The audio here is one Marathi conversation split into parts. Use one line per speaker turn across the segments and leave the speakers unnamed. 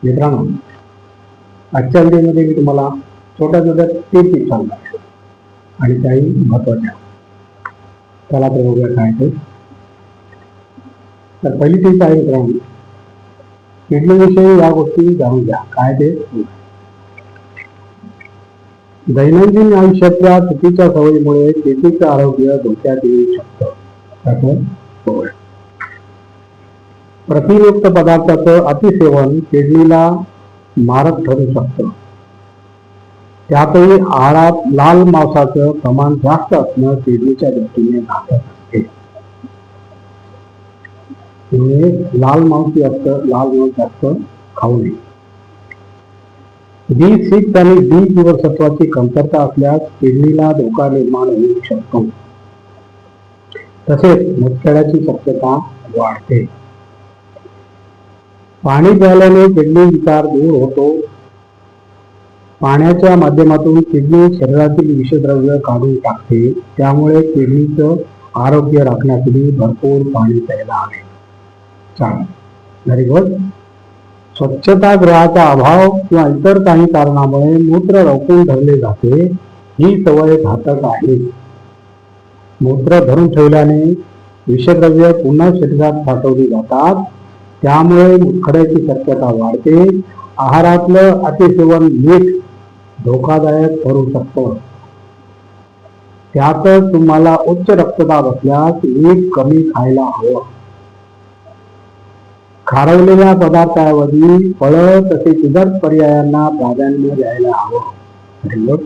मित्रांनो, आजच्या व्हिडिओमध्ये मी तुम्हाला छोट्या छोट्या टिप्स सांगणार आणि त्याही महत्वाच्या. चला तर बघूया काय ते. तर पहिली टिप आहे मित्रांनो, किडनीविषयी या गोष्टी जाणून घ्या. काय ते? दैनंदिन आयुष्यातल्या चुकीच्या सवयीमुळे किडनीचं आरोग्य धोक्यात येऊ शकतं. त्याचं बघूया. प्रतियुक्त पदार्थाचं अतिसेवन किडनीला मारक ठरू शकतं. त्यातही आहारात लाल मांसाचं प्रमाण जास्त असणं किडनीच्या दृष्टीने घातक असते. लाल मांस जास्त खाऊ नये. B6 आणि B जीवनसत्वाची कमतरता असल्यास किडनीला धोका निर्माण होऊ शकतो. तसेच मुतखड्याची शक्यता वाढते. पाणी प्यायल्याने किडनी विकार दूर होतो. पाण्याच्या माध्यमातून किडनी शरीरातील विषद्रव्य काढून टाकते. त्यामुळे किडनीचं आरोग्य राखण्यासाठी भरपूर पाणी प्यायला हवे. छान, व्हेरी गुड. स्वच्छतागृहाचा अभाव किंवा इतर काही कारणामुळे मूत्र रोखून धरले जाते. ही सवय घातक आहे. मूत्र धरून ठेवल्याने विषद्रव्य पुन्हा शरीरात साठवली जातात. त्यामुळे मुतखड्याची शक्यता वाढते. आहारातलं अतिसेवन मीठ धोकादायक ठरू शकतं. त्यातच तुम्हाला उच्च रक्तदाब असल्यास मीठ कमी खायला हवं. खारवलेल्या पदार्थांऐवजी फळं तसेच इतर पर्यायांना प्राधान्य द्यायला हवं.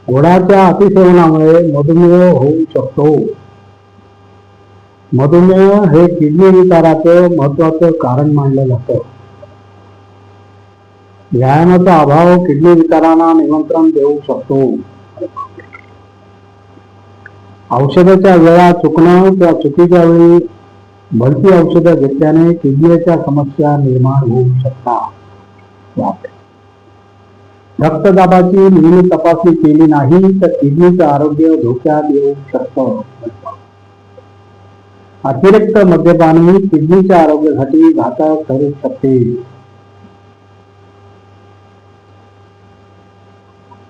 गोडाच्या अतिसेवनामुळे मधुमेह होऊ शकतो. मधुमेह हे किडनी विकाराचं महत्वाचं कारण मानलं जातं. व्यायामाचा अभाव किडनी विकारांना निमंत्रण देऊ शकतो. औषधाच्या वेळा चुकणं किंवा चुकीच्या वेळी भलती औषधं घेतल्याने किडनीच्या समस्या निर्माण होऊ शकतात. रक्तदाबाची नेहमी तपासणी केली नाही तर किडनीचं आरोग्य धोक्यात येऊ शकतं. अतिरिक्त मद्यपान किडनीच्या आरोग्यासाठी घातक ठरू शकते.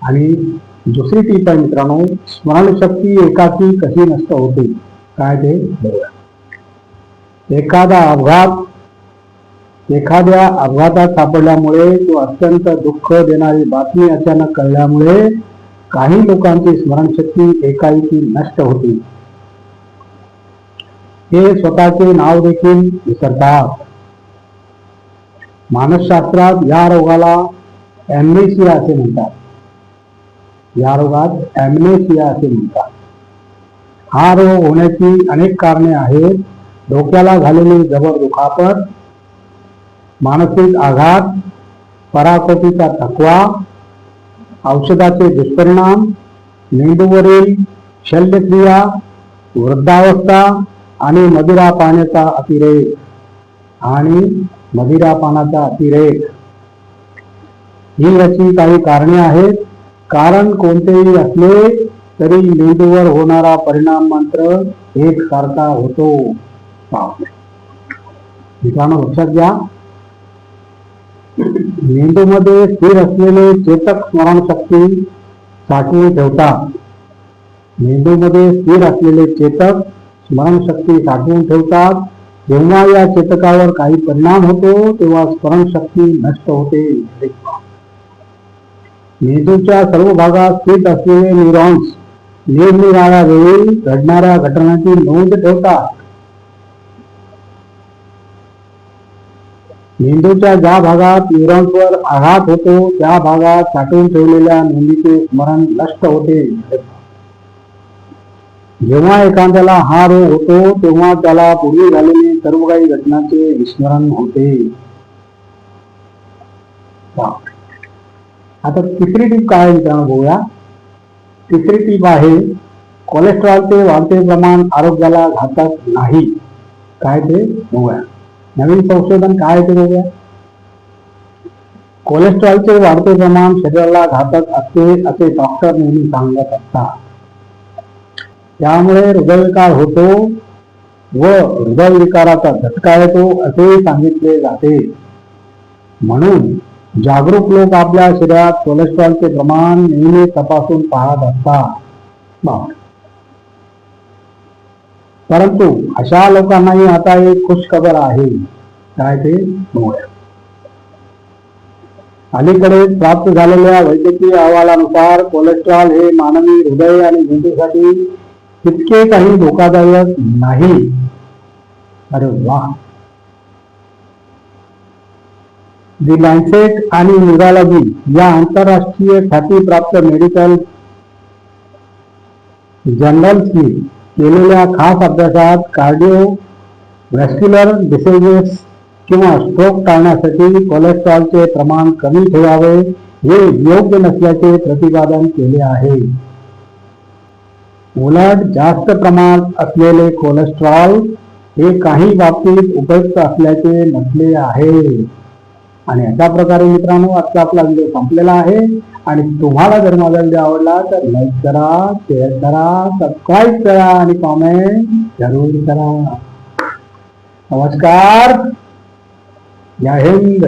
आणि दुसरी टीप आहे मित्रांनो, स्मरणशक्ती एकाकी कशी नष्ट होते. काय ते बघूया. एखाद्या अपघातात सापडल्यामुळे किंवा अत्यंत दुःख देणारी बातमी अचानक कळल्यामुळे काही लोकांची स्मरणशक्ती एकाएकी नष्ट होते. हे स्वतःचे नाव देखील विसरतात. मानसशास्त्रात या रोगाला ॲम्नेसिया असे म्हणतात. हा रोग होण्याची अनेक कारणे आहेत. डोक्याला झालेली जबर दुखापत, मानसिक आघात, पराकोटीचा थकवा, औषधाचे दुष्परिणाम, मेंदूवरील शल्यक्रिया, वृद्धावस्था आणि मदिरा पानाचा अतिरेक ही याची काही कारणे आहेत. कारण कोणतेही असले तरी मेंदूवर होणारा परिणाम मात्र एकसारखा होतो. मित्रांनो, लक्षात घ्या, मेंदूमध्ये स्थिर असलेले चेतक स्मरणशक्ती साठवून ठेवतात. जेव्हा या चेतकावर काही परिणाम होतो तेव्हा स्मरणशक्ती नष्ट होते. मेंदूच्या सर्व भागात स्थित असलेले न्यूरॉन्स निरनिराळ्या वेळी घडणाऱ्या घटनांची नोंद ठेवतात. मेंदूच्या ज्या भागात न्यूरॉन्सवर आघात होतो त्या भागात साठवून ठेवलेल्या नोंदीचे स्मरण नष्ट होते. जेव्हा एखाद्याला हा रोग होतो तेव्हा त्याला पूर्वी झालेले सर्व काही घटनांचे विस्मरण होते. आता तिसरी टीप काय मित्रांनो बघूया. तिसरी टीप आहे, कोलेस्ट्रॉलचे वाढते प्रमाण आरोग्याला घातक नाही. काय ते बघूया. नवीन संशोधन काय ते बघूया. कोलेस्ट्रॉलचे वाढते प्रमाण शरीराला घातक असते असे डॉक्टर नेहमी सांगत असतात. त्यामुळे हृदयविकार होतो व हृदयविकाराचा झटका येतो असे सांगितले जाते. म्हणून जागरूक लोक आपल्या शरीरात कोलेस्ट्रॉलचे प्रमाण नेहमी तपासून पाहत असतात. परंतु अशा लोकांनाही आता एक खुशखबर आहे. काय ते बघूया. अलीकडे प्राप्त झालेल्या वैद्यकीय अहवालानुसार कोलेस्ट्रॉल हे मानवी हृदय आणि मेंदूसाठी तितके काही धोकादायक नाही. अरे वा. दी लॅन्सेट आणि न्यूरोलॉजी या आंतरराष्ट्रीय ख्यातीप्राप्त मेडिकल जर्नल्सनी केलेल्या खास अभ्यासात कार्डिओ व्हॅस्क्युलर डिसीजेस किंवा स्ट्रोक टाळण्यासाठी कोलेस्ट्रॉलचे प्रमाण कमी ठेवावे हे योग्य नसल्याचे प्रतिपादन केले आहे. उलट जास्त प्रमाणात असलेले कोलेस्ट्रॉल हे काही बाबतीत उपयुक्त असल्याचे म्हटले आहे. आणि अशा प्रकारे मित्रांनो आजचा आपला व्हिडिओ संपलेला आहे. आणि तुम्हाला जर माझा व्हिडिओ आवडला तर लाईक करा, शेअर करा, सबस्क्राईब करा आणि कॉमेंट जरूर करा. नमस्कार. जय हिंद.